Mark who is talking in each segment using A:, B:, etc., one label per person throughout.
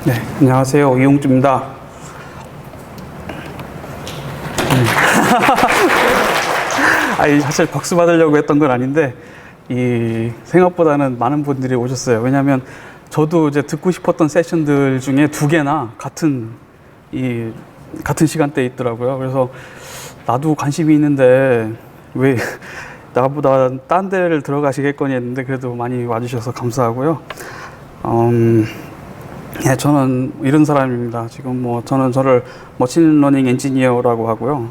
A: 네, 안녕하세요. 이용주입니다. 아니, 사실 박수 받으려고 했던 건 아닌데, 생각보다는 많은 분들이 오셨어요. 왜냐하면 저도 이제 듣고 싶었던 세션들 중에 2개나 같은 시간대에 있더라고요. 그래서 나도 관심이 있는데 왜 나보다 딴 데를 들어가시겠거니 했는데 그래도 많이 와주셔서 감사하고요. 네, 저는 이런 사람입니다. 지금 저를 머신러닝 엔지니어라고 하고요.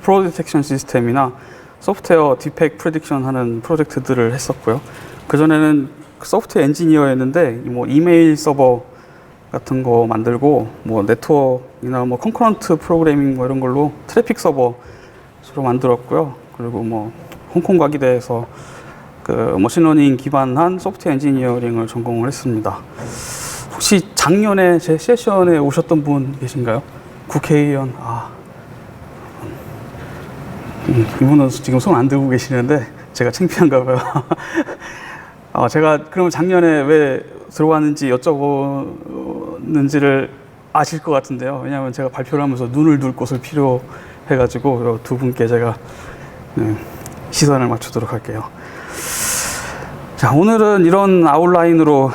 A: 프로 디텍션 시스템이나 소프트웨어 디펙 프레딕션 하는 프로젝트들을 했었고요. 그전에는 소프트웨어 엔지니어였는데, 이메일 서버 같은 거 만들고, 네트워크나 컨커런트 프로그래밍 이런 걸로 트래픽 서버 주로 만들었고요. 그리고 홍콩 과기대에서 머신러닝 기반한 소프트웨어 엔지니어링을 전공을 했습니다. 혹시 작년에 제 세션에 오셨던 분 계신가요? 국회의원. 이분은 지금 손 안 들고 계시는데 제가 창피한가 봐요. 제가 그럼 작년에 왜 들어왔는지 여쭤보는지를 아실 것 같은데요. 왜냐하면 제가 발표를 하면서 눈을 둘 곳을 필요해가지고 2분께 제가 시선을 맞추도록 할게요. 자, 오늘은 이런 아웃라인으로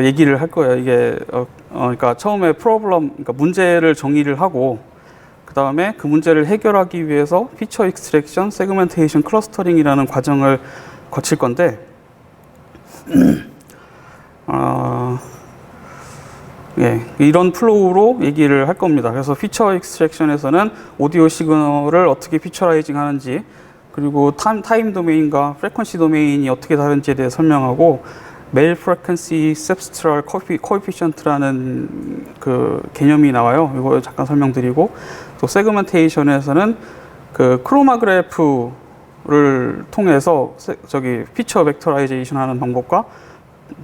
A: 얘기를 할 거예요. 이게 그러니까 처음에 그러니까 문제를 정의를 하고, 그 다음에 그 문제를 해결하기 위해서 피처 익스트랙션, 세그멘테이션, 클러스터링이라는 과정을 거칠 건데, 이런 플로우로 얘기를 할 겁니다. 그래서 피처 익스트랙션에서는 오디오 시그널을 어떻게 피처라이징 하는지, 그리고 타임 도메인과 프리퀀시 도메인이 어떻게 다른지에 대해 설명하고, 메일 프리퀀시 셉스트럴 코에피션트라는 개념이 나와요. 이거 잠깐 설명드리고, 또 세그멘테이션에서는 크로마그래프를 통해서 피처 벡터라이제이션 하는 방법과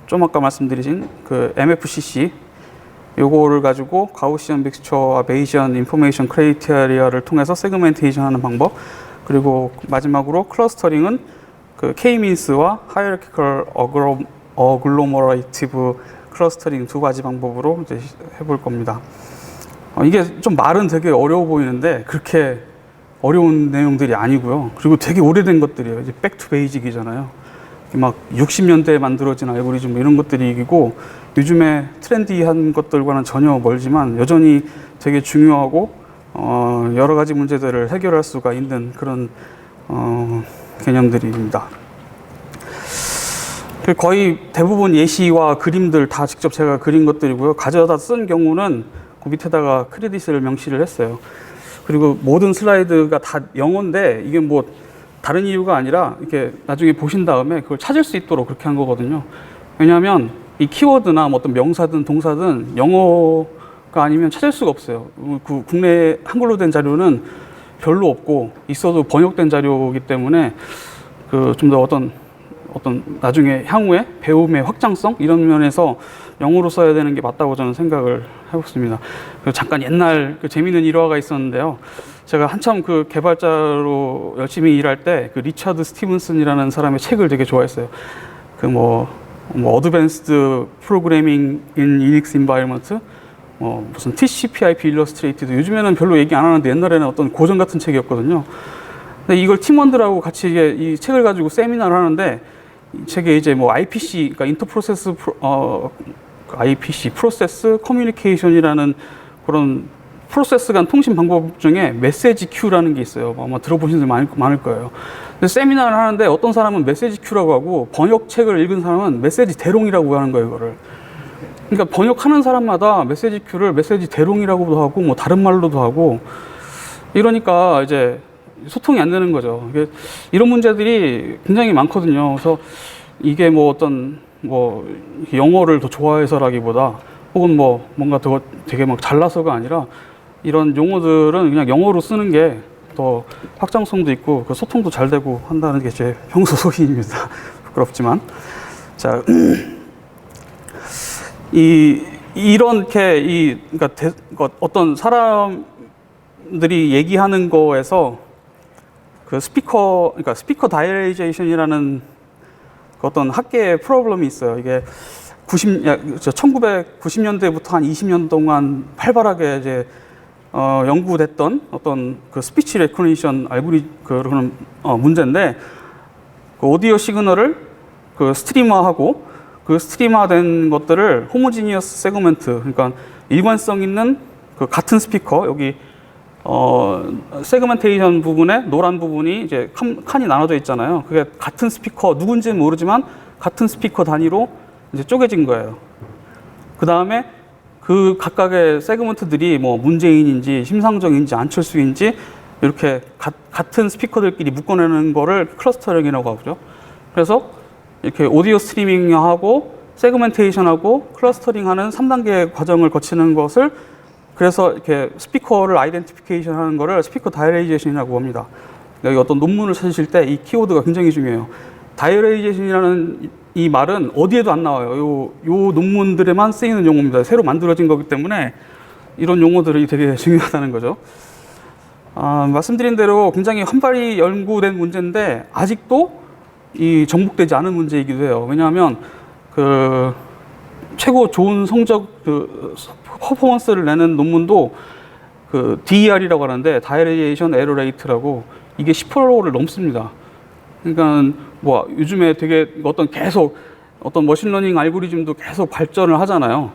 A: 좀 아까 말씀드린 MFCC 요거를 가지고 가우시안 믹스처와 베이지안 인포메이션 크라이테리아를 통해서 세그멘테이션 하는 방법, 그리고 마지막으로 클러스터링은 K-민스와 하이어라키컬 어글로머레이티브 클러스터링 2가지 방법으로 이제 해볼 겁니다. 이게 좀 말은 되게 어려워 보이는데 그렇게 어려운 내용들이 아니고요. 그리고 되게 오래된 것들이에요. 이제 백투 베이직이잖아요. 막 60년대에 만들어진 알고리즘 이런 것들이고, 요즘에 트렌디한 것들과는 전혀 멀지만 여전히 되게 중요하고 여러 가지 문제들을 해결할 수가 있는 그런 개념들입니다. 거의 대부분 예시와 그림들 다 직접 제가 그린 것들이고요. 가져다 쓴 경우는 그 밑에다가 크레딧을 명시를 했어요. 그리고 모든 슬라이드가 다 영어인데, 이게 다른 이유가 아니라 이렇게 나중에 보신 다음에 그걸 찾을 수 있도록 그렇게 한 거거든요. 왜냐하면 이 키워드나 어떤 명사든 동사든 영어가 아니면 찾을 수가 없어요. 국내 한글로 된 자료는 별로 없고, 있어도 번역된 자료이기 때문에 좀 더 어떤 나중에 향후에 배움의 확장성 이런 면에서 영어로 써야 되는 게 맞다고 저는 생각을 해봤습니다. 잠깐 옛날 재미있는 일화가 있었는데요. 제가 한참 개발자로 열심히 일할 때 리차드 스티븐슨이라는 사람의 책을 되게 좋아했어요. 어드밴스드 프로그래밍 인 유닉스 인바이러먼트, 무슨 TCP/IP 일러스트레이티드, 요즘에는 별로 얘기 안 하는데 옛날에는 어떤 고전 같은 책이었거든요. 근데 이걸 팀원들하고 같이 이 책을 가지고 세미나를 하는데, 이 책에 이제 IPC, 그러니까 인터프로세스 IPC, 프로세스 커뮤니케이션이라는 그런 프로세스 간 통신 방법 중에 메시지 큐라는 게 있어요. 아마 들어보신 분들 많을 거예요. 근데 세미나를 하는데 어떤 사람은 메시지 큐라고 하고, 번역책을 읽은 사람은 메시지 대롱이라고 하는 거예요, 이거를. 그러니까 번역하는 사람마다 메시지 큐를 메시지 대롱이라고도 하고, 다른 말로도 하고, 이러니까 이제 소통이 안 되는 거죠. 이런 문제들이 굉장히 많거든요. 그래서 이게 영어를 더 좋아해서라기보다, 혹은 뭔가 더 되게 잘나서가 아니라, 이런 용어들은 그냥 영어로 쓰는 게 더 확장성도 있고 소통도 잘 되고 한다는 게 제 평소 소신입니다. 부끄럽지만. 자, 그러니까 어떤 사람들이 얘기하는 거에서 스피커 다이어라이제이션이라는 어떤 학계의 프로블럼이 있어요. 이게 1990년대부터 한 20년 동안 활발하게 이제 연구됐던 어떤 그 스피치 레코니션 그런 문제인데, 그 오디오 시그널을 그 스트리머하고 그 스트리머된 것들을 호모지니어스 세그먼트, 그러니까 일관성 있는 그 같은 스피커, 여기 세그멘테이션 부분에 노란 부분이 이제 칸이 나눠져 있잖아요. 그게 같은 스피커, 누군지는 모르지만 같은 스피커 단위로 이제 쪼개진 거예요. 그 다음에 그 각각의 세그먼트들이 뭐 문재인인지 심상정인지 안철수인지 이렇게 같은 스피커들끼리 묶어내는 거를 클러스터링이라고 하죠. 그래서 이렇게 오디오 스트리밍하고 세그멘테이션하고 클러스터링하는 3단계 과정을 거치는 것을, 그래서 이렇게 스피커를 아이덴티피케이션 하는 거를 스피커 다이어라이제이션이라고 합니다. 여기 어떤 논문을 찾으실 때 이 키워드가 굉장히 중요해요. 다이어라이제이션이라는 이 말은 어디에도 안 나와요. 요 논문들에만 쓰이는 용어입니다. 새로 만들어진 거기 때문에 이런 용어들이 되게 중요하다는 거죠. 말씀드린 대로 굉장히 활발히 연구된 문제인데 아직도 이 정복되지 않은 문제이기도 해요. 왜냐하면 그 최고 좋은 성적, 그 퍼포먼스를 내는 논문도 그 DER이라고 하는데 다이어라이제이션 에러 레이트라고, 이게 10%를 넘습니다. 그러니까 뭐 요즘에 되게 계속 어떤 머신러닝 알고리즘도 계속 발전을 하잖아요.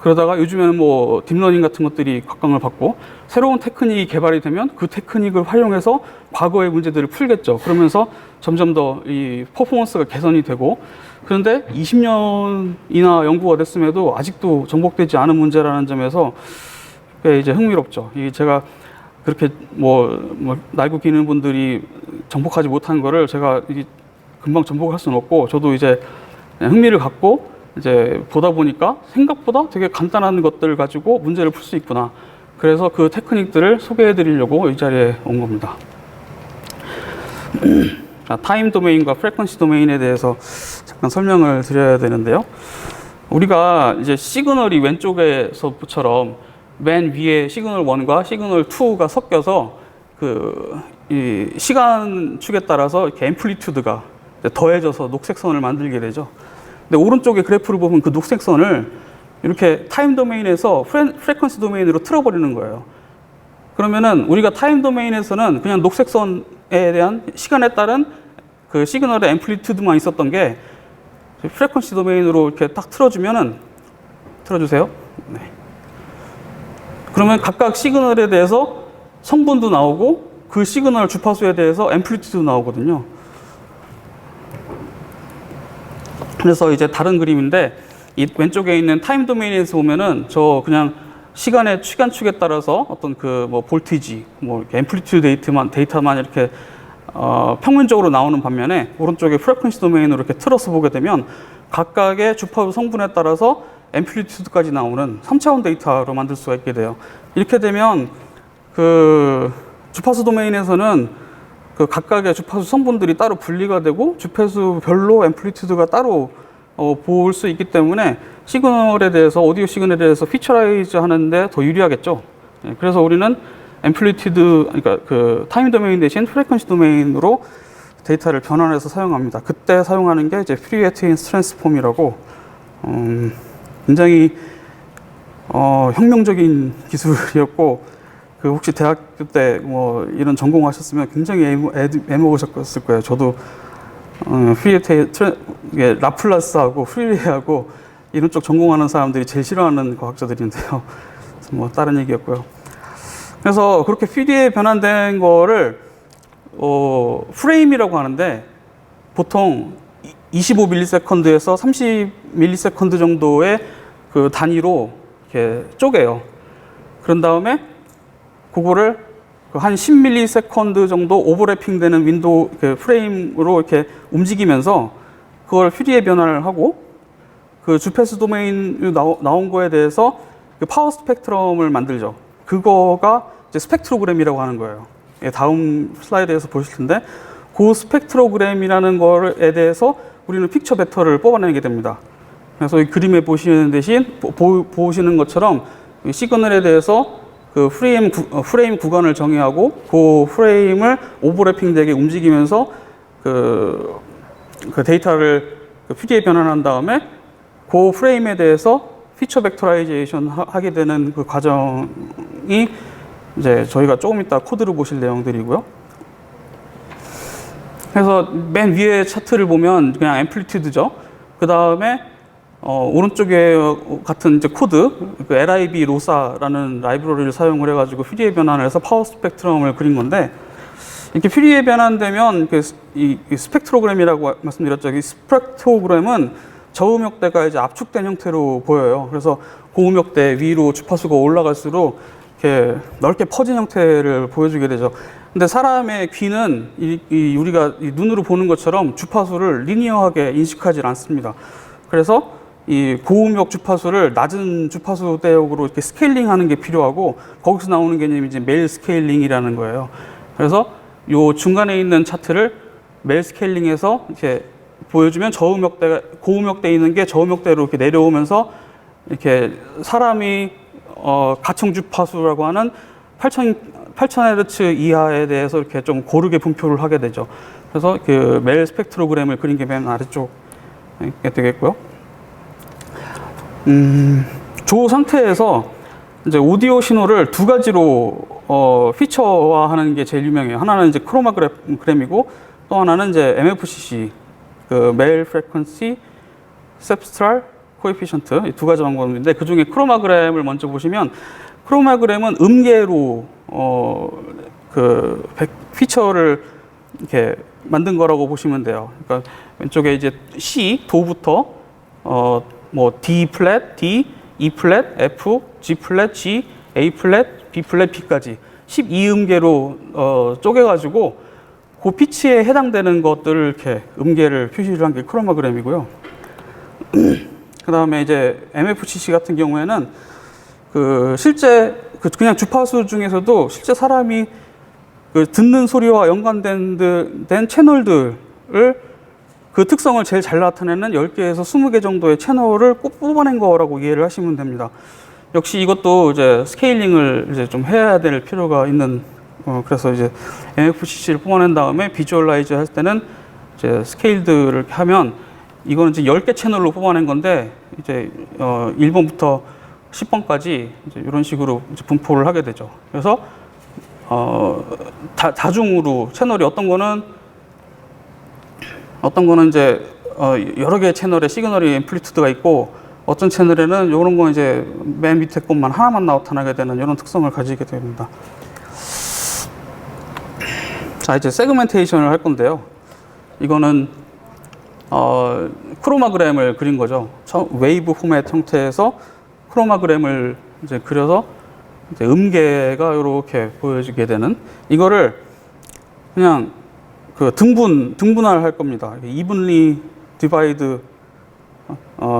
A: 그러다가 요즘에는 뭐 딥러닝 같은 것들이 각광을 받고 새로운 테크닉이 개발이 되면 그 테크닉을 활용해서 과거의 문제들을 풀겠죠. 그러면서 점점 더 이 퍼포먼스가 개선이 되고, 그런데 20년이나 연구가 됐음에도 아직도 정복되지 않은 문제라는 점에서 꽤 이제 흥미롭죠. 이 제가 그렇게 뭐 날고 기는 분들이 정복하지 못한 거를 제가 금방 정복할 수는 없고, 저도 이제 흥미를 갖고 이제 보다 보니까 생각보다 되게 간단한 것들을 가지고 문제를 풀 수 있구나. 그래서 그 테크닉들을 소개해 드리려고 이 자리에 온 겁니다. 타임 도메인과 프리퀀시 도메인에 대해서 잠깐 설명을 드려야 되는데요. 우리가 이제 시그널이 왼쪽에서처럼 맨 위에 시그널 1과 시그널 2가 섞여서 이 시간축에 따라서 이렇게 앰플리튜드가 더해져서 녹색 선을 만들게 되죠. 근데 오른쪽에 그래프를 보면 그 녹색 선을 이렇게 타임 도메인에서 프리퀀시 도메인으로 틀어버리는 거예요. 그러면은 우리가 타임 도메인에서는 그냥 녹색 선에 대한 시간에 따른 그 시그널의 앰플리튜드만 있었던 게 프리퀀시 도메인으로 이렇게 딱 틀어주면은, 틀어주세요. 네. 그러면 각각 시그널에 대해서 성분도 나오고 그 시그널 주파수에 대해서 앰플리튜드도 나오거든요. 그래서 이제 다른 그림인데, 이 왼쪽에 있는 타임 도메인에서 보면은 저 그냥 시간축에 따라서 어떤 그 뭐 볼티지, 뭐 앰플리튜드 데이터만 이렇게 평면적으로 나오는 반면에, 오른쪽에 프리퀀시 도메인으로 이렇게 틀어서 보게 되면 각각의 주파수 성분에 따라서 앰플리튜드까지 나오는 3차원 데이터로 만들 수가 있게 돼요. 이렇게 되면 그 주파수 도메인에서는 그 각각의 주파수 성분들이 따로 분리가 되고 주파수별로 앰플리튜드가 따로 볼 수 있기 때문에 시그널에 대해서, 오디오 시그널에 대해서 피처라이즈 하는데 더 유리하겠죠. 그래서 우리는 앰플리튜드, 그러니까 그 타임 도메인 대신 프리퀀시 도메인으로 데이터를 변환해서 사용합니다. 그때 사용하는 게 이제 프리웨트인 트랜스폼이라고 굉장히 혁명적인 기술이었고, 그 혹시 대학교 때 뭐 이런 전공하셨으면 굉장히 애먹으셨을 거예요. 저도 라플라스하고 프리레하고 이런 쪽 전공하는 사람들이 제일 싫어하는 과학자들인데요. 뭐 다른 얘기였고요. 그래서 그렇게 PD에 변환된 거를 프레임이라고 하는데, 보통 25ms에서 30ms 정도의 그 단위로 이렇게 쪼개요. 그런 다음에 그거를 한 10ms 정도 오버래핑 되는 윈도우 프레임으로 이렇게 움직이면서 그걸 PD에 변환을 하고, 그 주파수 도메인 나온 거에 대해서 그 파워 스펙트럼을 만들죠. 그거가 이제 스펙트로그램이라고 하는 거예요. 다음 슬라이드에서 보실 텐데, 그 스펙트로그램이라는 거에 대해서 우리는 픽처 벡터를 뽑아내게 됩니다. 그래서 이 그림에 보시는 대신 보시는 것처럼 시그널에 대해서 그 프레임 구간을 정의하고 그 프레임을 오버래핑 되게 움직이면서 그 데이터를 PD에 변환한 다음에 그 프레임에 대해서 피처 벡터라이제이션 하게 되는 그 과정이 이제 저희가 조금 이따 코드를 보실 내용들이고요. 그래서 맨 위에 차트를 보면 그냥 앰플리튜드죠. 그 다음에 오른쪽에 같은 이제 코드, 그 LIB 로사라는 라이브러리를 사용을 해가지고 퓨리에 변환을 해서 파워 스펙트럼을 그린 건데, 이렇게 퓨리에 변환되면 이 스펙트로그램이라고 말씀드렸죠. 이 스펙트로그램은 저음역대가 이제 압축된 형태로 보여요. 그래서 고음역대 위로 주파수가 올라갈수록 이렇게 넓게 퍼진 형태를 보여주게 되죠. 근데 사람의 귀는 우리가 눈으로 보는 것처럼 주파수를 리니어하게 인식하지 않습니다. 그래서 이 고음역 주파수를 낮은 주파수 대역으로 이렇게 스케일링 하는 게 필요하고, 거기서 나오는 개념이 이제 멜 스케일링이라는 거예요. 그래서 요 중간에 있는 차트를 멜 스케일링해서 이렇게 보여주면 고음역대에 있는 게 저음역대로 이렇게 내려오면서 이렇게 사람이 가청 주파수라고 하는 8000Hz 이하에 대해서 이렇게 좀 고르게 분표를 하게 되죠. 그래서 그 멜 스펙트로그램을 그린 게 맨 아래쪽에 되겠고요. 조 상태에서 이제 오디오 신호를 두 가지로 피처화하는 게 제일 유명해요. 하나는 이제 크로마그램이고, 또 하나는 이제 MFCC, 그 멜 프리퀀시 셉스트랄 코에피션트, 이 두 가지 방법인데, 그 중에 크로마그램을 먼저 보시면, 크로마그램은 음계로 그 피처를 이렇게 만든 거라고 보시면 돼요. 그러니까 왼쪽에 이제 C 도부터 뭐 D 플랫, D, E 플랫, F, G 플랫, G, A 플랫, B 플랫, B까지 12음계로 쪼개가지고 그 피치에 해당되는 것들을 이렇게 음계를 표시를 한 게 크로마그램이고요. 그 다음에 이제 MFCC 같은 경우에는 실제 그냥 주파수 중에서도 실제 사람이 듣는 소리와 연관된 채널들을 그 특성을 제일 잘 나타내는 10개에서 20개 정도의 채널을 꼭 뽑아낸 거라고 이해를 하시면 됩니다. 역시 이것도 이제 스케일링을 이제 좀 해야 될 필요가 있는, 그래서 이제 MFCC를 뽑아낸 다음에 비주얼라이즈 할 때는 이제 스케일드를 하면, 이거는 이제 10개 채널로 뽑아낸 건데, 이제 1번부터 10번까지 이제 이런 식으로 이제 분포를 하게 되죠. 그래서 다중으로 채널이 어떤 거는 이제 여러 개의 채널에 시그널이 앰플리튜드가 있고, 어떤 채널에는 이런 거 이제 맨 밑에 것만 하나만 나타나게 되는 이런 특성을 가지게 됩니다. 자, 이제 세그멘테이션을 할 건데요. 이거는 크로마그램을 그린 거죠. 웨이브 포맷 형태에서 크로마그램을 이제 그려서 이제 음계가 이렇게 보여지게 되는, 이거를 그냥 그 등분할 할 겁니다. 이분리 디바이드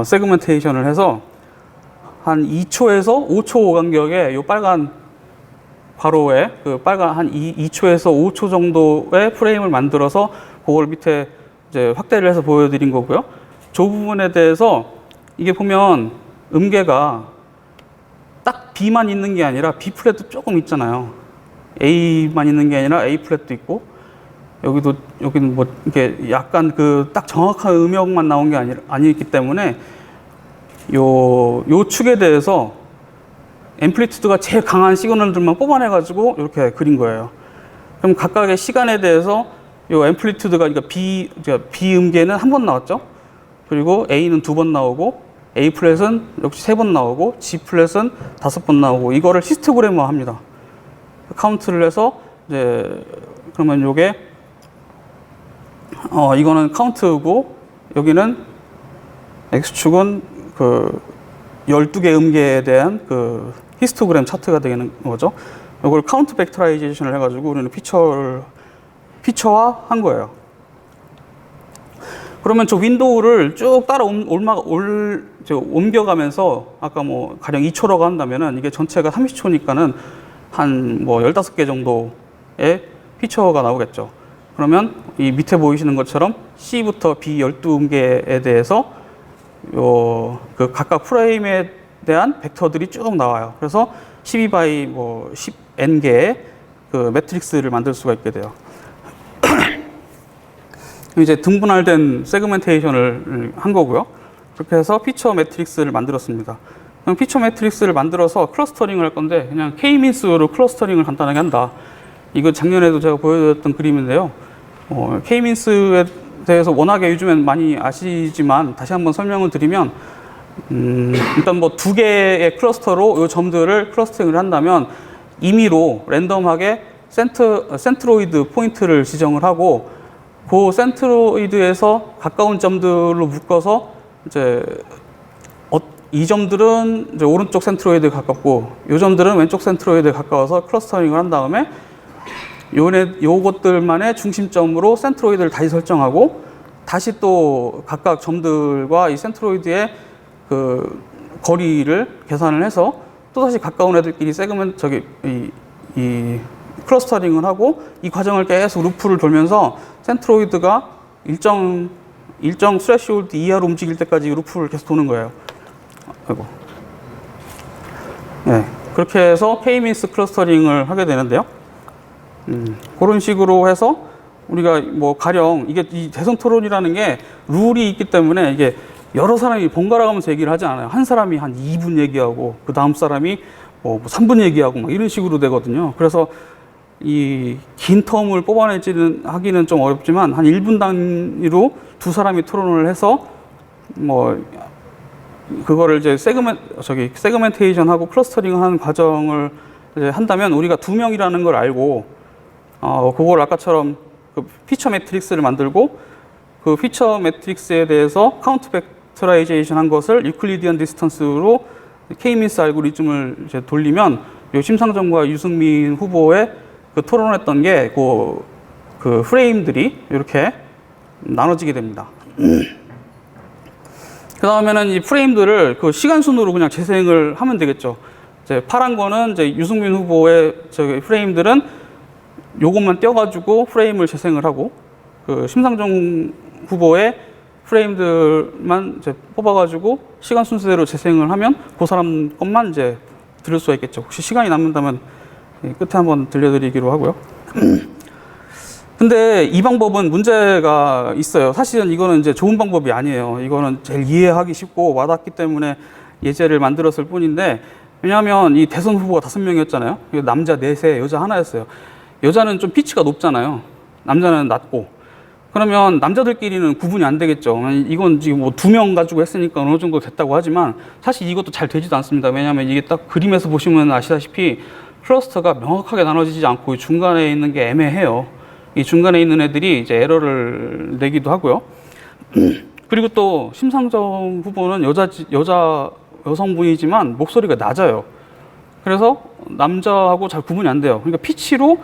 A: 세그멘테이션을 해서 한 2초에서 5초 간격에 요 빨간 괄호에 그 빨간 한 2초에서 5초 정도의 프레임을 만들어서 그걸 밑에 이제 확대를 해서 보여드린 거고요. 저 부분에 대해서 이게 보면 음계가 딱 B만 있는 게 아니라 B 플랫도 조금 있잖아요. A만 있는 게 아니라 A 플랫도 있고, 여기는 뭐 이렇게 약간 그 딱 정확한 음역만 나온 게 아니기 때문에 요 축에 대해서 앰플리튜드가 제일 강한 시그널들만 뽑아내 가지고 이렇게 그린 거예요. 그럼 각각의 시간에 대해서 요 앰플리튜드가, 그러니까 B 음계는 한 번 나왔죠. 그리고 A는 2번 나오고, A 플랫은 역시 3번 나오고, G 플랫은 5번 나오고, 이거를 히스토그램화 합니다. 카운트를 해서 이제 그러면 요게 이거는 카운트고, 여기는 X축은 그 12개 음계에 대한 그 히스토그램 차트가 되는 거죠. 이걸 카운트 벡터라이제이션을 해가지고 우리는 피처화 한 거예요. 그러면 저 윈도우를 쭉 따라 옮겨가면서, 아까 뭐 가령 2초라고 한다면은 이게 전체가 30초니까는 한 뭐 15개 정도의 피처가 나오겠죠. 그러면 이 밑에 보이시는 것처럼 C부터 B 12음계에 대해서 그 각각 프레임에 대한 벡터들이 쭉 나와요. 그래서 12 by 10n개의 그 매트릭스를 만들 수가 있게 돼요. 이제 등분할된 세그멘테이션을 한 거고요. 그렇게 해서 피처 매트릭스를 만들었습니다. 그럼 피처 매트릭스를 만들어서 클러스터링을 할 건데 그냥 K-민스로 클러스터링을 간단하게 한다. 이거 작년에도 제가 보여드렸던 그림인데요. K-민스에 대해서 워낙에 요즘엔 많이 아시지만 다시 한번 설명을 드리면 일단 뭐 두 개의 클러스터로 이 점들을 클러스터링을 한다면 임의로 랜덤하게 센트로이드 포인트를 지정을 하고 그 센트로이드에서 가까운 점들로 묶어서 이제 이 점들은 이제 오른쪽 센트로이드에 가깝고 이 점들은 왼쪽 센트로이드에 가까워서 클러스터링을 한 다음에 요것들만의 중심점으로 센트로이드를 다시 설정하고 다시 또 각각 점들과 이 센트로이드의 그 거리를 계산을 해서 또 다시 가까운 애들끼리 이 클러스터링을 하고 이 과정을 계속 루프를 돌면서 센트로이드가 일정 스레시홀드 이하로 움직일 때까지 루프를 계속 도는 거예요. 아이고. 네, 그렇게 해서 K-민스 클러스터링을 하게 되는데요. 그런 식으로 해서 우리가 뭐 가령 이게 이 대선 토론이라는 게 룰이 있기 때문에 이게 여러 사람이 번갈아 가면서 얘기를 하지 않아요. 한 사람이 한 2분 얘기하고 그 다음 사람이 뭐 3분 얘기하고 막 이런 식으로 되거든요. 그래서 이 긴 텀을 하기는 좀 어렵지만 한 1분 단위로 두 사람이 토론을 해서 뭐 그거를 이제 세그멘테이션하고 클러스터링을 하는 과정을 이제 한다면 우리가 2명이라는 걸 알고 그걸 아까처럼 그 피처 매트릭스를 만들고 그 피처 매트릭스에 대해서 카운트 벡터라이제이션 한 것을 유클리디언 디스턴스로 K-민스 알고리즘을 이제 돌리면 요 심상정과 유승민 후보의 그 토론했던 게 그 프레임들이 이렇게 나눠지게 됩니다. 그 다음에는 이 프레임들을 그 시간 순으로 그냥 재생을 하면 되겠죠. 이제 파란 거는 이제 유승민 후보의 저기 프레임들은 요것만 떼어가지고 프레임을 재생을 하고 그 심상정 후보의 프레임들만 이제 뽑아가지고 시간 순서대로 재생을 하면 그 사람 것만 이제 들을 수가 있겠죠. 혹시 시간이 남는다면 끝에 한번 들려드리기로 하고요. 근데 이 방법은 문제가 있어요. 사실은 이거는 이제 좋은 방법이 아니에요. 이거는 제일 이해하기 쉽고 와닿기 때문에 예제를 만들었을 뿐인데 왜냐하면 이 대선 후보가 5명이었잖아요. 남자 4세, 여자 1였어요. 여자는 좀 피치가 높잖아요. 남자는 낮고. 그러면 남자들끼리는 구분이 안 되겠죠. 이건 지금 뭐 2명 가지고 했으니까 어느 정도 됐다고 하지만 사실 이것도 잘 되지도 않습니다. 왜냐하면 이게 딱 그림에서 보시면 아시다시피 클러스터가 명확하게 나눠지지 않고 중간에 있는 게 애매해요. 이 중간에 있는 애들이 이제 에러를 내기도 하고요. 그리고 또 심상정 후보는 여성분이지만 목소리가 낮아요. 그래서 남자하고 잘 구분이 안 돼요. 그러니까 피치로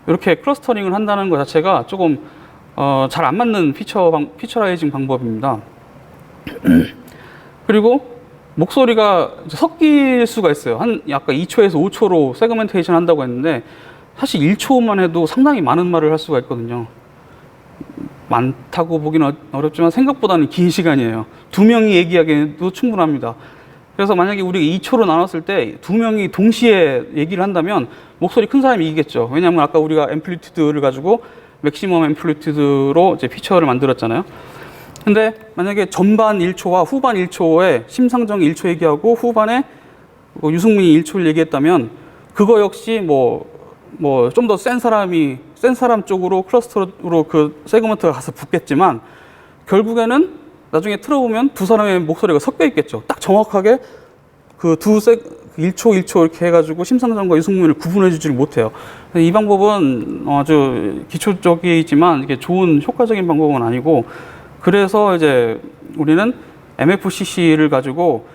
A: 이렇게 클러스터링을 한다는 것 자체가 조금 잘 안 맞는 피처라이징 방법입니다. 그리고 목소리가 섞일 수가 있어요. 아까 2초에서 5초로 세그멘테이션 한다고 했는데 사실 1초만 해도 상당히 많은 말을 할 수가 있거든요. 많다고 보기는 어렵지만 생각보다는 긴 시간이에요. 2명이 얘기하기에도 충분합니다. 그래서 만약에 우리가 2초로 나눴을 때 2명이 동시에 얘기를 한다면 목소리 큰 사람이 이기겠죠. 왜냐하면 아까 우리가 앰플리튜드를 가지고 맥시멈 앰플리튜드로 이제 피처를 만들었잖아요. 근데 만약에 전반 1초와 후반 1초에 심상정이 1초 얘기하고 후반에 유승민이 1초를 얘기했다면 그거 역시 뭐 좀 더 센 사람 쪽으로 클러스터로 그 세그먼트가 가서 붙겠지만 결국에는 나중에 틀어보면 두 사람의 목소리가 섞여 있겠죠. 딱 정확하게 그 1초 이렇게 해가지고 심상정과 유승민을 구분해 주지를 못해요. 이 방법은 아주 기초적이지만 이게 좋은 효과적인 방법은 아니고 그래서 이제 우리는 MFCC를 가지고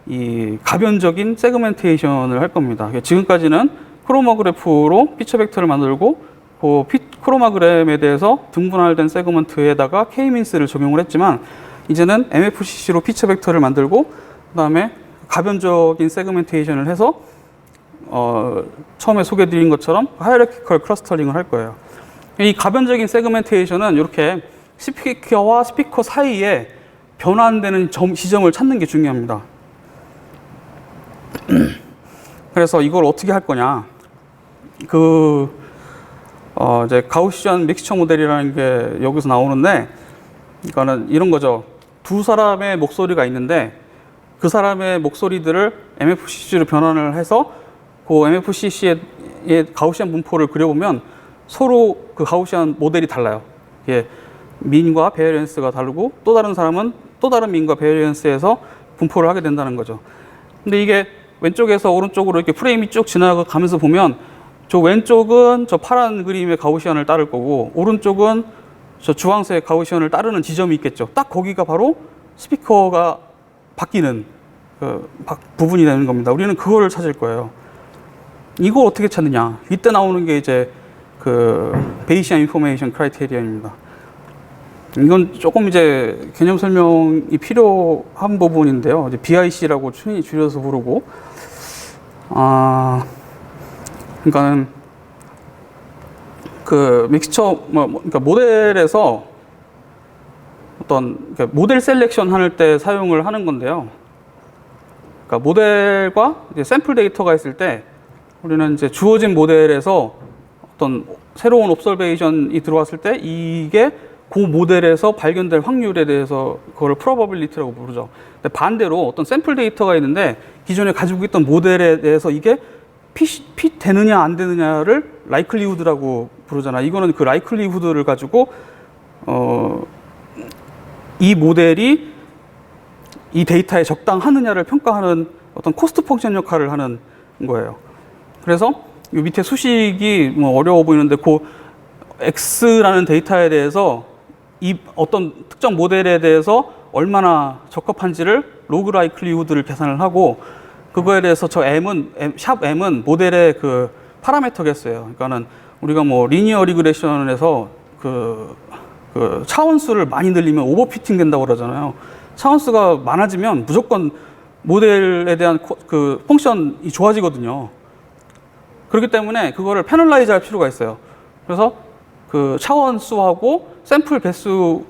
A: 이 가변적인 세그멘테이션을 할 겁니다. 지금까지는 크로마그래프로 피처 벡터를 만들고 그 크로마그램에 대해서 등분할된 세그먼트에다가 K-민스를 적용을 했지만 이제는 MFCC로 피처 벡터를 만들고 그다음에 가변적인 세그멘테이션을 해서 처음에 소개드린 것처럼 하이라키컬 클러스터링을 할 거예요. 이 가변적인 세그멘테이션은 이렇게 스피커와 스피커 사이에 변환되는 지점을 찾는 게 중요합니다. 그래서 이걸 어떻게 할 거냐? 이제 가우시안 믹스처 모델이라는 게 여기서 나오는데, 이거는 이런 거죠. 두 사람의 목소리가 있는데 그 사람의 목소리들을 MFCC로 변환을 해서 그 MFCC의 가우시안 분포를 그려보면 서로 그 가우시안 모델이 달라요. 예, 민과 베리언스가 다르고 또 다른 사람은 또 다른 민과 베리언스에서 분포를 하게 된다는 거죠. 근데 이게 왼쪽에서 오른쪽으로 이렇게 프레임이 쭉 지나가면서 보면 저 왼쪽은 저 파란 그림의 가우시안을 따를 거고 오른쪽은 저 주황색 가우시안을 따르는 지점이 있겠죠. 딱 거기가 바로 스피커가 바뀌는 그 부분이 되는 겁니다. 우리는 그거를 찾을 거예요. 이걸 어떻게 찾느냐? 이때 나오는 게 이제 그 베이시안 인포메이션 크라이테리언입니다. 이건 조금 이제 개념 설명이 필요한 부분인데요. 이제 BIC라고 흔히 줄여서 부르고, 그러니까는 그 믹스처, 그러니까 모델에서 어떤 그러니까 모델 셀렉션 할 때 사용을 하는 건데요. 그러니까 모델과 이제 샘플 데이터가 있을 때 우리는 이제 주어진 모델에서 어떤 새로운 옵서베이션이 들어왔을 때 이게 그 모델에서 발견될 확률에 대해서 그거를 프로버빌리티라고 부르죠. 근데 반대로 어떤 샘플 데이터가 있는데 기존에 가지고 있던 모델에 대해서 이게 핏 되느냐 안 되느냐를 라이클리후드라고 부르잖아. 이거는 그 라이클리후드를 가지고 이 모델이 이 데이터에 적당하느냐를 평가하는 어떤 코스트 펑션 역할을 하는 거예요. 그래서 이 밑에 수식이 뭐 어려워 보이는데 그 X라는 데이터에 대해서 이 어떤 특정 모델에 대해서 얼마나 적합한지를 로그 라이클리후드를 계산을 하고 그거에 대해서 저 샵 M은 모델의 그 파라미터겠어요. 그러니까는 우리가 뭐 리니어 리그레션에서 그 차원수를 많이 늘리면 오버피팅 된다고 그러잖아요. 차원수가 많아지면 무조건 모델에 대한 그 펑션이 좋아지거든요. 그렇기 때문에 그거를 패널라이즈 할 필요가 있어요. 그래서 그 차원수하고 샘플 개수와의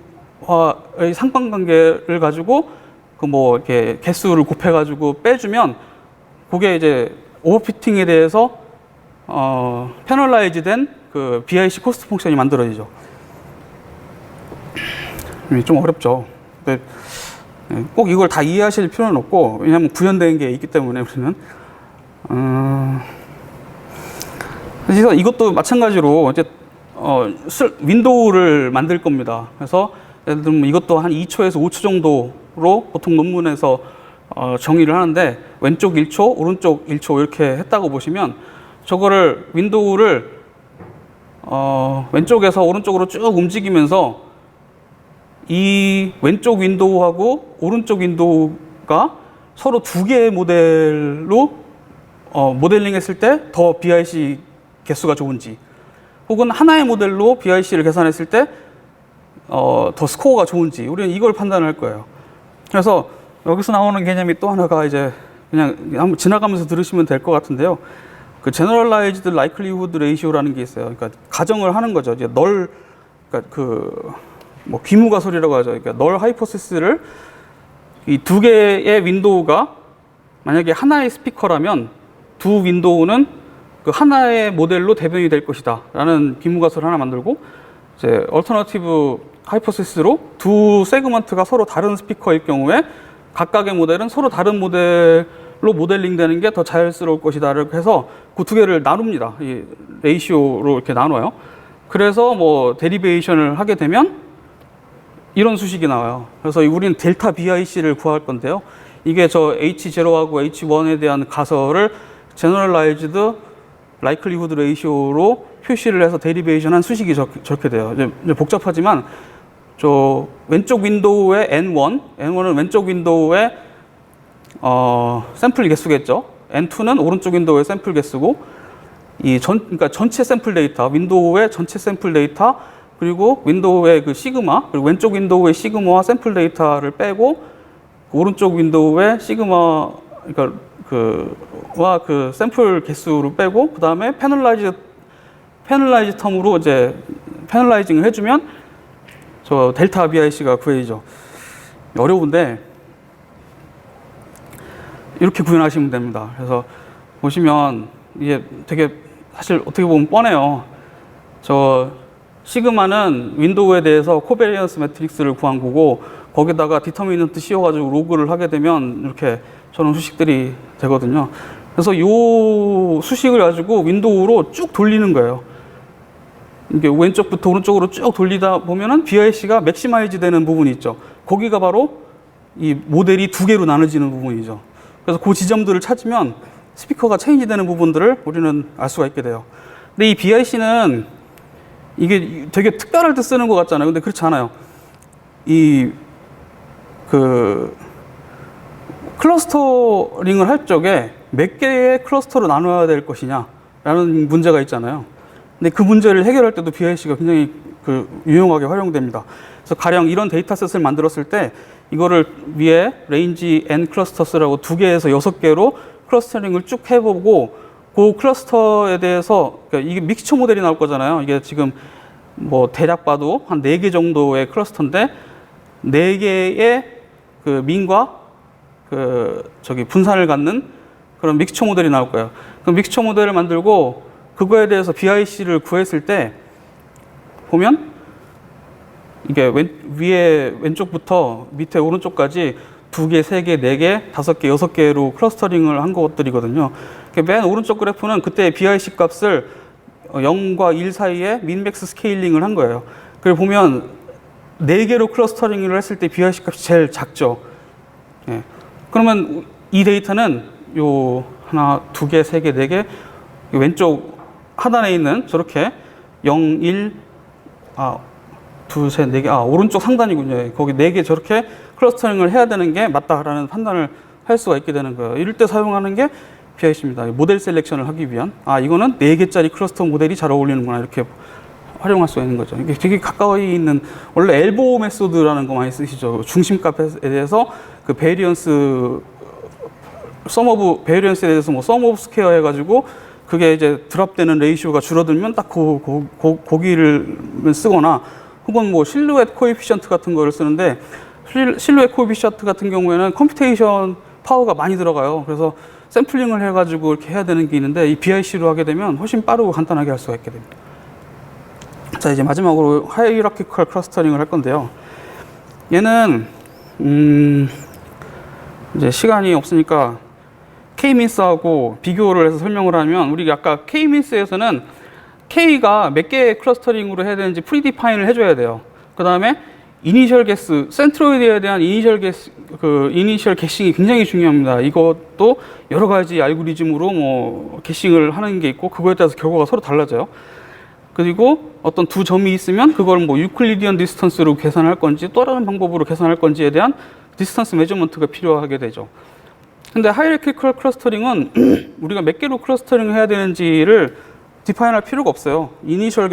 A: 상관관계를 가지고 그 뭐 이렇게 개수를 곱해가지고 빼주면 그게 이제 오버피팅에 대해서 패널라이즈 된 그 BIC 코스트 펑션이 만들어지죠. 좀 어렵죠. 근데 꼭 이걸 다 이해하실 필요는 없고 왜냐하면 구현된 게 있기 때문에 우리는 그래서 이것도 마찬가지로 이제 윈도우를 만들 겁니다. 그래서 예를 들면 이것도 한 2초에서 5초 정도로 보통 논문에서 정의를 하는데 왼쪽 1초, 오른쪽 1초 이렇게 했다고 보시면 저거를 윈도우를 왼쪽에서 오른쪽으로 쭉 움직이면서 이 왼쪽 윈도우하고 오른쪽 윈도우가 서로 두 개의 모델로 모델링 했을 때 더 BIC 개수가 좋은지 혹은 하나의 모델로 BIC를 계산했을 때 더 스코어가 좋은지 우리는 이걸 판단할 거예요. 그래서 여기서 나오는 개념이 또 하나가 이제 그냥 한번 지나가면서 들으시면 될 것 같은데요. 그 Generalized Likelihood Ratio라는 게 있어요. 그러니까 가정을 하는 거죠. 이제 그러니까 뭐 귀무가설이라고 하죠. 그러니까 널 하이포시스를 이 두 개의 윈도우가 만약에 하나의 스피커라면 두 윈도우는 그 하나의 모델로 대변이 될 것이다 라는 귀무가설을 하나 만들고 이제 얼터너티브 하이포시스로 두 세그먼트가 서로 다른 스피커일 경우에 각각의 모델은 서로 다른 모델로 모델링 되는 게 더 자연스러울 것이다 라고 해서 그 두 개를 나눕니다. 이 레이시오로 이렇게 나눠요. 그래서 뭐 데리베이션을 하게 되면 이런 수식이 나와요. 그래서 우리는 델타 BIC를 구할 건데요. 이게 저 H0하고 H1에 대한 가설을 Generalized Likelihood Ratio로 표시를 해서 데리베이션 한 수식이 적게 돼요. 이제 복잡하지만 저 왼쪽 윈도우의 N1은 왼쪽 윈도우의 샘플 개수겠죠. N2는 오른쪽 윈도우의 샘플 개수고 그러니까 전체 샘플 데이터, 윈도우의 전체 샘플 데이터 그리고 윈도우의 그 시그마, 그리고 왼쪽 윈도우의 시그마와 샘플 데이터를 빼고 오른쪽 윈도우의 시그마, 그러니까 그 샘플 개수를 빼고 그 다음에 패널라이즈 텀으로 이제 패널라이징을 해주면 저 델타 BIC가 구해지죠. 어려운데 이렇게 구현하시면 됩니다. 그래서 보시면 이게 되게 사실 어떻게 보면 뻔해요. 저 시그마는 윈도우에 대해서 코베리언스 매트릭스를 구한 거고 거기다가 디터미넌트 씌워가지고 로그를 하게 되면 이렇게 저런 수식들이 되거든요. 그래서 요 수식을 가지고 윈도우로 쭉 돌리는 거예요. 이게 왼쪽부터 오른쪽으로 쭉 돌리다 보면은 BIC가 맥시마이즈 되는 부분이 있죠. 거기가 바로 이 모델이 두 개로 나눠지는 부분이죠. 그래서 그 지점들을 찾으면 스피커가 체인지 되는 부분들을 우리는 알 수가 있게 돼요. 근데 이 BIC는 이게 되게 특별할 때 쓰는 것 같잖아요. 근데 그렇지 않아요. 클러스터링을 할 적에 몇 개의 클러스터로 나눠야 될 것이냐라는 문제가 있잖아요. 근데 그 문제를 해결할 때도 BIC가 굉장히 유용하게 활용됩니다. 그래서 가령 이런 데이터셋을 만들었을 때 이거를 위에 range n clusters라고 2개에서 6개로 클러스터링을 쭉 해보고 그 클러스터에 대해서 그러니까 이게 믹스처 모델이 나올 거잖아요. 이게 지금 뭐 대략 봐도 한 4개 정도의 클러스터인데 4개의 그 민과 분산을 갖는 그런 믹스처 모델이 나올 거예요. 그 믹스처 모델을 만들고 그거에 대해서 BIC를 구했을 때 보면 이게 위에 왼쪽부터 밑에 오른쪽까지 2개, 3개, 4개, 5개, 6개로 클러스터링을 한 것들이거든요. 맨 오른쪽 그래프는 그때 BIC 값을 0과 1 사이에 민맥스 스케일링을 한 거예요. 그리고 보면 4개로 클러스터링을 했을 때 BIC 값이 제일 작죠. 예. 그러면 이 데이터는 요 하나, 2개, 3개, 4개 왼쪽 하단에 있는 저렇게 0, 1, 둘, 셋, 4개, 오른쪽 상단이군요. 거기 4개 저렇게 클러스터링을 해야 되는 게 맞다라는 판단을 할 수가 있게 되는 거예요. 이럴 때 사용하는 게 BIC입니다. 모델 셀렉션을 하기 위한. 이거는 4개짜리 클러스터 모델이 잘 어울리는구나. 이렇게 활용할 수가 있는 거죠. 이게 되게 가까이 있는, 원래 엘보 메소드라는 거 많이 쓰시죠. 중심값에 대해서 그 베리언스, 베리언스에 대해서 뭐 썸 오브 스퀘어 해가지고 그게 이제 드랍되는 레이쇼가 줄어들면 딱 거기를 쓰거나 혹은 뭐 실루엣 코에피션트 같은 거를 쓰는데 실루엣 코에피션트 같은 경우에는 컴퓨테이션 파워가 많이 들어가요. 그래서 샘플링을 해가지고 이렇게 해야 되는 게 있는데 이 BIC로 하게 되면 훨씬 빠르고 간단하게 할 수가 있게 됩니다. 자, 이제 마지막으로 하이라키컬 클러스터링을 할 건데요. 얘는 이제 시간이 없으니까 K-민스하고 비교를 해서 설명을 하면 우리가 아까 K-민스에서는 K가 몇 개의 클러스터링으로 해야 되는지 프리디파인을 해줘야 돼요. 그 다음에 이니셜 게스, 센트로이드에 대한 이니셜 게스, 이니셜 게싱이 굉장히 중요합니다. 이것도 여러 가지 알고리즘으로 뭐 게싱을 하는 게 있고 그거에 따라서 결과가 서로 달라져요. 그리고 어떤 두 점이 있으면 그걸 뭐 유클리디언 디스턴스로 계산할 건지 또 다른 방법으로 계산할 건지에 대한 디스턴스 메저먼트가 필요하게 되죠. 근데 하이라키컬 클러스터링은 우리가 몇 개로 클러스터링을 해야 되는지를 디파인할 필요가 없어요. 이니셜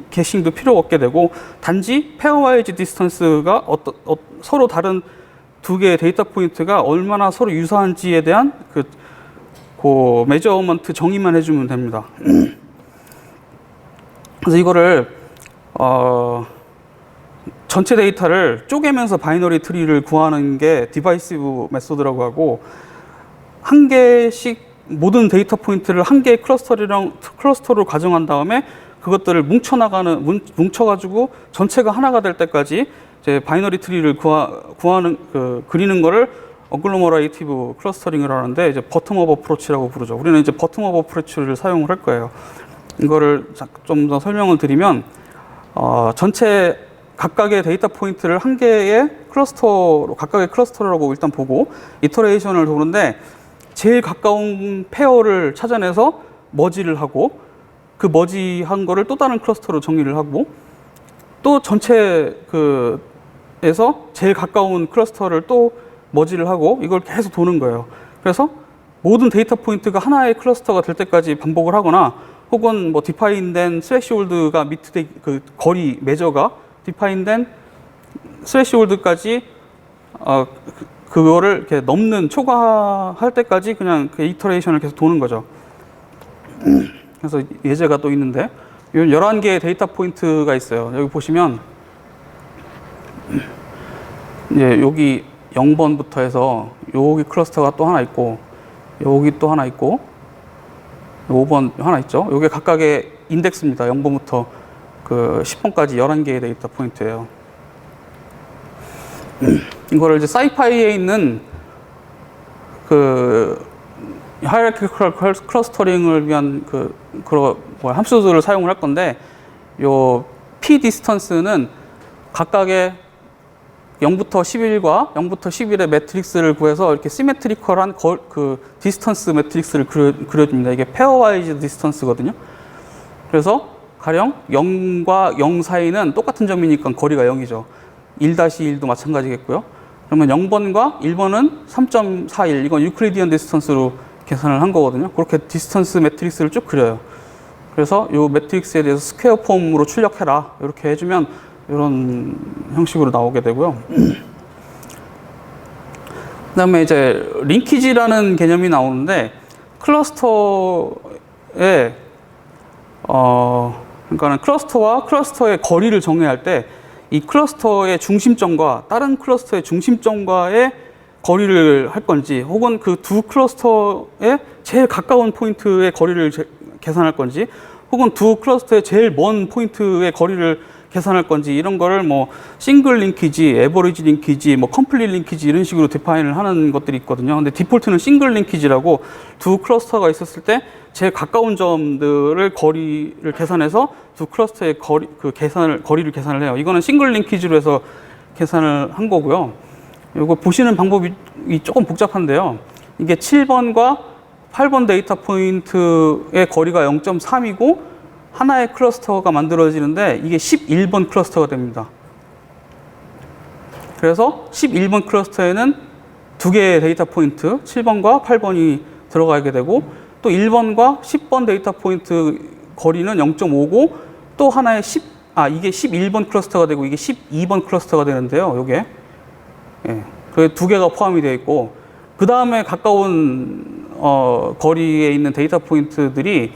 A: 게싱도 필요가 없게 되고 단지 페어와이즈 디스턴스가 서로 다른 두 개의 데이터 포인트가 얼마나 서로 유사한지에 대한 그 메저먼트 정의만 해주면 됩니다. 그래서 이거를 전체 데이터를 쪼개면서 바이너리 트리를 구하는 게 디바이시브 메소드라고 하고 한 개씩 모든 데이터 포인트를 한 개의 클러스터로 가정한 다음에 그것들을 뭉쳐가지고 전체가 하나가 될 때까지 이제 바이너리 트리를 그리는 거를 어글로머레이티브 클러스터링을 하는데 이제 버텀업 어프로치라고 부르죠. 우리는 이제 버텀업 어프로치를 사용을 할 거예요. 이거를 좀 더 설명을 드리면 전체 각각의 데이터 포인트를 한 개의 각각의 클러스터라고 일단 보고 이터레이션을 도는데 제일 가까운 페어를 찾아내서 머지를 하고 그 머지한 거를 또 다른 클러스터로 정리를 하고 또 전체 에서 제일 가까운 클러스터를 또 머지를 하고 이걸 계속 도는 거예요. 그래서 모든 데이터 포인트가 하나의 클러스터가 될 때까지 반복을 하거나 혹은 뭐 디파인된 스레시홀드가 밑에 거리 메저가 디파인된 스레시홀드까지 그거를 이렇게 넘는 초과할 때까지 그냥 그 이터레이션을 계속 도는 거죠. 그래서 예제가 또 있는데 11개의 데이터 포인트가 있어요. 여기 보시면 이제 여기 0번부터 해서 여기 클러스터가 또 하나 있고 여기 또 하나 있고 5번 하나 있죠. 이게 각각의 인덱스입니다. 0번부터 10번까지 11개의 데이터 포인트예요. 이거를 이제 사이파이에 있는 그 하이라키컬 클러스터링을 위한 함수들을 사용을 할 건데, 요 p 디스턴스는 각각의 0부터 11과 0부터 11의 매트릭스를 구해서 이렇게 시메트리컬한 그 디스턴스 매트릭스를 그려줍니다. 이게 페어와이즈 디스턴스거든요. 그래서 가령 0과 0 사이는 똑같은 점이니까 거리가 0이죠. 1-1도 마찬가지겠고요. 그러면 0번과 1번은 3.41. 이건 유클리디언 디스턴스로 계산을 한 거거든요. 그렇게 디스턴스 매트릭스를 쭉 그려요. 그래서 이 매트릭스에 대해서 스퀘어 폼으로 출력해라. 이렇게 해주면 이런 형식으로 나오게 되고요. 그 다음에 이제 링키지라는 개념이 나오는데, 클러스터에 그러니까는 클러스터와 클러스터의 거리를 정의할 때 이 클러스터의 중심점과 다른 클러스터의 중심점과의 거리를 할 건지, 혹은 그 두 클러스터의 제일 가까운 포인트의 거리를 계산할 건지, 혹은 두 클러스터의 제일 먼 포인트의 거리를 계산할 건지, 이런 거를 뭐 싱글 링키지, 에버리지 링키지, 뭐 컴플릿 링키지 이런 식으로 디파인을 하는 것들이 있거든요. 근데 디폴트는 싱글 링키지라고 두 클러스터가 있었을 때 제일 가까운 점들을 거리를 계산해서 두 클러스터의 거리를 계산을 해요. 이거는 싱글 링키지로 해서 계산을 한 거고요. 이거 보시는 방법이 조금 복잡한데요. 이게 7번과 8번 데이터 포인트의 거리가 0.3이고 하나의 클러스터가 만들어지는데 이게 11번 클러스터가 됩니다. 그래서 11번 클러스터에는 두 개의 데이터 포인트 7번과 8번이 들어가게 되고, 또 1번과 10번 데이터 포인트 거리는 0.5고 또 하나의 이게 11번 클러스터가 되고 이게 12번 클러스터가 되는데요. 요게 그 두 개가 포함이 되어 있고, 그 다음에 가까운 거리에 있는 데이터 포인트들이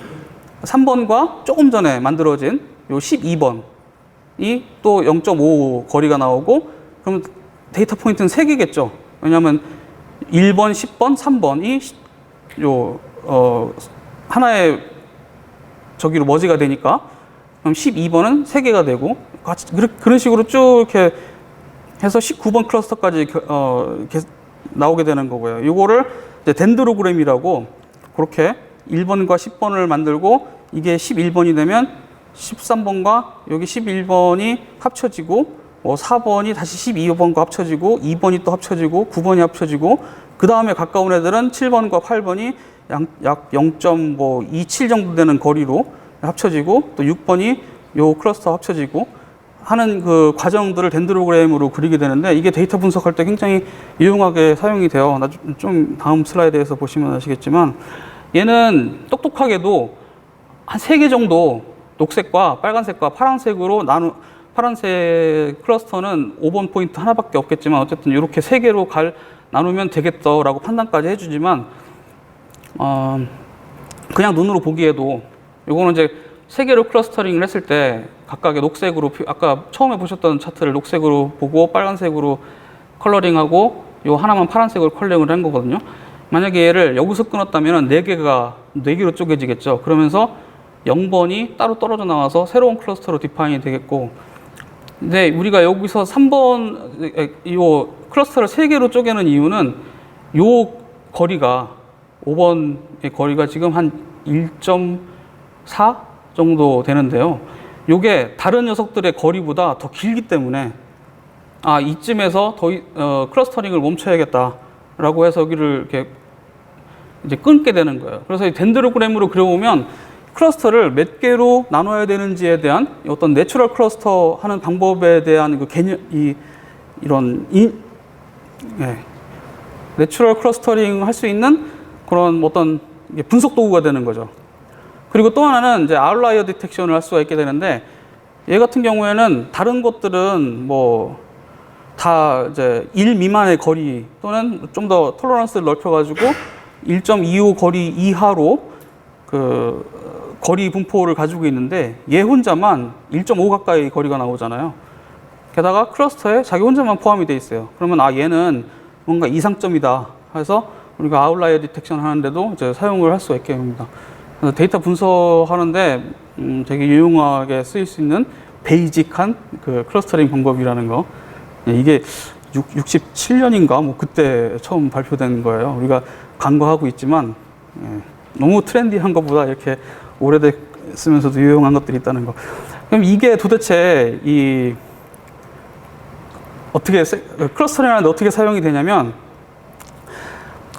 A: 3번과 조금 전에 만들어진 요 12번이 또 0.5 거리가 나오고, 그럼 데이터 포인트는 3개겠죠. 왜냐하면 1번, 10번, 3번이 하나의 저기로 머지가 되니까, 그럼 12번은 3개가 되고, 그런 식으로 쭉 이렇게 해서 19번 클러스터까지 나오게 되는 거고요. 이거를 이제 덴드로그램이라고, 그렇게 1번과 10번을 만들고 이게 11번이 되면 13번과 여기 11번이 합쳐지고, 4번이 다시 12번과 합쳐지고, 2번이 또 합쳐지고, 9번이 합쳐지고, 그 다음에 가까운 애들은 7번과 8번이 약 0.27 정도 되는 거리로 합쳐지고, 또 6번이 요 클러스터 합쳐지고 하는 그 과정들을 덴드로그램으로 그리게 되는데, 이게 데이터 분석할 때 굉장히 유용하게 사용이 돼요. 좀 다음 슬라이드에서 보시면 아시겠지만, 얘는 똑똑하게도 한 3개 정도 녹색과 빨간색과 파란색으로 파란색 클러스터는 5번 포인트 하나밖에 없겠지만, 어쨌든 이렇게 3개로 나누면 되겠다라고 판단까지 해주지만, 그냥 눈으로 보기에도 요거는 이제 3개로 클러스터링을 했을 때 각각의 녹색으로, 아까 처음에 보셨던 차트를 녹색으로 보고 빨간색으로 컬러링하고 요 하나만 파란색으로 컬러링을 한 거거든요. 만약에 얘를 여기서 끊었다면 4개로 쪼개지겠죠. 그러면서 0번이 따로 떨어져 나와서 새로운 클러스터로 디파인이 되겠고, 근데 우리가 여기서 3번, 이 클러스터를 3개로 쪼개는 이유는 요 거리가, 5번의 거리가 지금 한 1.4 정도 되는데요. 요게 다른 녀석들의 거리보다 더 길기 때문에, 이쯤에서 클러스터링을 멈춰야겠다라고 해서 여기를 이렇게 이제 끊게 되는 거예요. 그래서 이 덴드로그램으로 그려보면 클러스터를 몇 개로 나눠야 되는지에 대한 어떤 내추럴 클러스터 하는 방법에 대한 그 개념, 내추럴 클러스터링 할 수 있는 그런 어떤 분석 도구가 되는 거죠. 그리고 또 하나는 이제 아웃라이어 디텍션을 할 수가 있게 되는데, 얘 같은 경우에는 다른 것들은 뭐 다 이제 1 미만의 거리 또는 좀 더 톨러런스를 넓혀가지고 1.25 거리 이하로 그 거리 분포를 가지고 있는데, 얘 혼자만 1.5 가까이 거리가 나오잖아요. 게다가 클러스터에 자기 혼자만 포함이 돼 있어요. 그러면 얘는 뭔가 이상점이다 해서 우리가 아웃라이어 디텍션 하는데도 이제 사용을 할 수가 있게 됩니다. 그래서 데이터 분석하는데 되게 유용하게 쓰일 수 있는 베이직한 그 클러스터링 방법이라는 거. 이게 67년인가 뭐 그때 처음 발표된 거예요. 우리가 간과하고 있지만 너무 트렌디한 것보다 이렇게 오래됐으면서도 유용한 것들이 있다는 거. 그럼 이게 도대체 이 클러스터링하는데 어떻게 사용이 되냐면,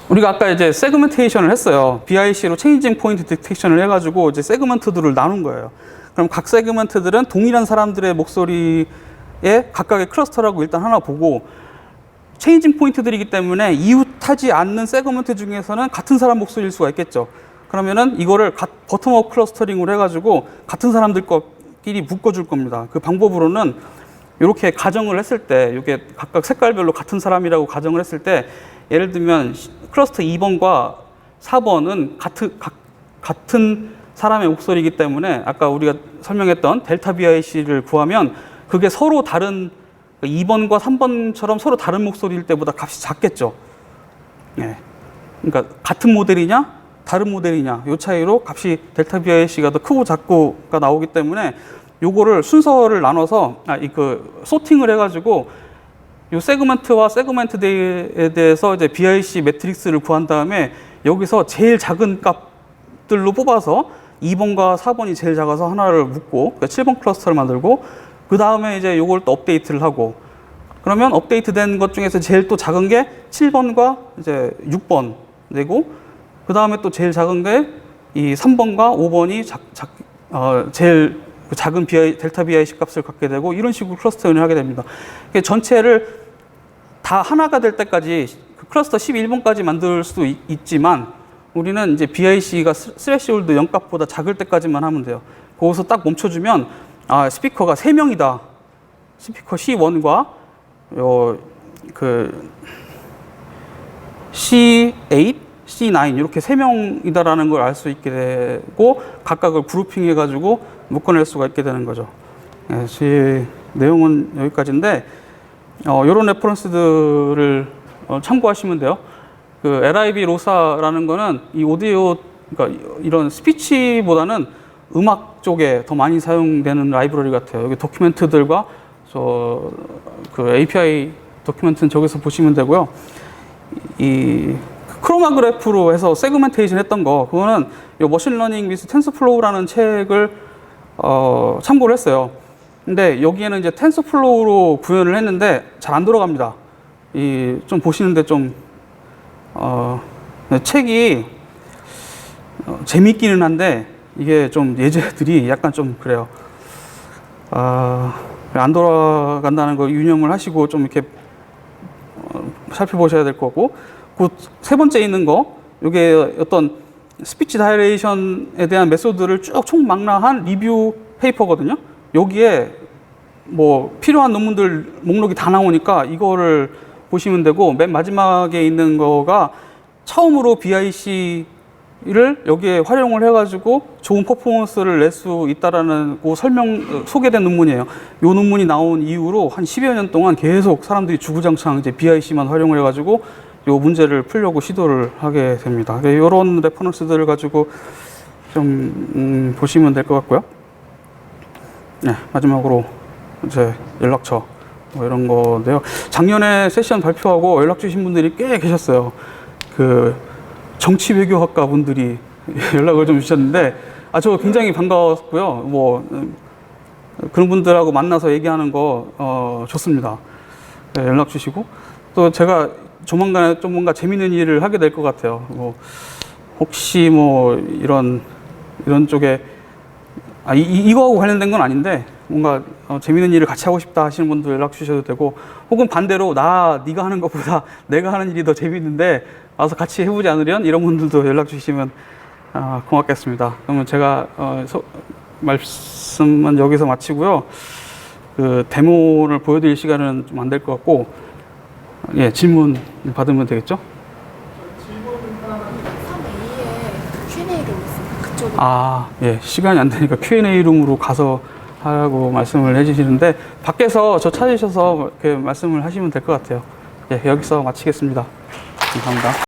A: 우리가 아까 이제 세그멘테이션을 했어요. BIC로 체인징 포인트 디텍션을 해가지고 이제 세그먼트들을 나눈 거예요. 그럼 각 세그먼트들은 동일한 사람들의 목소리에 각각의 클러스터라고 일단 하나 보고, 체인징 포인트들이기 때문에 이웃하지 않는 세그먼트 중에서는 같은 사람 목소리일 수가 있겠죠. 그러면은 이거를 버텀업 클러스터링으로 해가지고 같은 사람들끼리 묶어줄 겁니다. 그 방법으로는 이렇게 가정을 했을 때, 이게 각각 색깔별로 같은 사람이라고 가정을 했을 때, 예를 들면 클러스터 2번과 4번은 같은 사람의 목소리이기 때문에 아까 우리가 설명했던 델타 BIC를 구하면 그게 서로 다른 2번과 3번처럼 서로 다른 목소리일 때보다 값이 작겠죠. 예. 그러니까 같은 모델이냐 다른 모델이냐 이 차이로 값이 델타 BIC가 더 크고 작고가 나오기 때문에 요거를 순서를 나눠서 소팅을 해가지고 이 세그먼트와 세그먼트에 대해서 이제 BIC 매트릭스를 구한 다음에 여기서 제일 작은 값들로 뽑아서 2번과 4번이 제일 작아서 하나를 묶고, 그러니까 7번 클러스터를 만들고, 그 다음에 이제 요걸 또 업데이트를 하고, 그러면 업데이트된 것 중에서 제일 또 작은 게 7번과 이제 6번 되고, 그 다음에 또 제일 작은 게 이 3번과 5번이 제일 작은 델타 BIC 값을 갖게 되고, 이런 식으로 클러스터링을 하게 됩니다. 전체를 다 하나가 될 때까지 클러스터 11번까지 만들 수도 있지만, 우리는 이제 BIC가 스레시홀드 0값보다 작을 때까지만 하면 돼요. 거기서 딱 멈춰주면 스피커가 3명이다. 스피커 C1과 C8, C9 이렇게 3명이다라는 걸 알 수 있게 되고, 각각을 그룹핑 해가지고 묶어낼 수가 있게 되는 거죠. 제 내용은 여기까지인데, 이런 레퍼런스들을 참고하시면 돼요. 그 LIB 로사라는 거는 이 오디오, 그러니까 이런 스피치보다는 음악 쪽에 더 많이 사용되는 라이브러리 같아요. 여기 도큐멘트들과 그 API 도큐멘트는 저기서 보시면 되고요. 이 크로마그래프로 해서 세그멘테이션 했던 거, 그거는 이 머신러닝 위스 텐서플로우라는 책을 참고를 했어요. 근데 여기에는 이제 텐서플로우로 구현을 했는데 잘 안 들어갑니다. 좀 보시는데 좀 책이 재밌기는 한데 이게 좀 예제들이 약간 좀 그래요. 안 돌아간다는 거 유념을 하시고 좀 이렇게 살펴보셔야 될 거고, 그 세 번째 있는 거, 이게 어떤 스피치 다이레이션에 대한 메소드를 쭉 총망라한 리뷰 페이퍼거든요. 여기에 뭐 필요한 논문들 목록이 다 나오니까 이거를 보시면 되고, 맨 마지막에 있는 거가 처음으로 BIC를 여기에 활용을 해가지고 좋은 퍼포먼스를 낼 수 있다라는 소개된 논문이에요. 이 논문이 나온 이후로 한 10여 년 동안 계속 사람들이 주구장창 이제 BIC만 활용을 해가지고 이 문제를 풀려고 시도를 하게 됩니다. 이런 레퍼런스들을 가지고 좀 보시면 될 것 같고요. 네, 마지막으로 이제 연락처 뭐 이런 건데요. 작년에 세션 발표하고 연락 주신 분들이 꽤 계셨어요. 그 정치 외교학과 분들이 연락을 좀 주셨는데, 저 굉장히 반가웠고요. 뭐 그런 분들하고 만나서 얘기하는 거 좋습니다. 네, 연락 주시고, 또 제가 조만간에 좀 뭔가 재밌는 일을 하게 될 것 같아요. 뭐 혹시 뭐 이런 쪽에 이거하고 관련된 건 아닌데 뭔가 재밌는 일을 같이 하고 싶다 하시는 분들 연락 주셔도 되고, 혹은 반대로 네가 하는 것보다 내가 하는 일이 더 재밌는데 와서 같이 해보지 않으련, 이런 분들도 연락 주시면 고맙겠습니다. 그러면 제가 말씀은 여기서 마치고요. 그 데모를 보여드릴 시간은 좀 안 될 것 같고, 예, 질문 받으면 되겠죠?
B: 질문은 3A에 Q&A 룸 있습니다. 그쪽에.
A: 예, 시간이 안 되니까 Q&A 룸으로 가서 하라고 말씀을 해주시는데, 밖에서 저 찾으셔서 이렇게 말씀을 하시면 될 것 같아요. 예, 여기서 마치겠습니다. 감사합니다.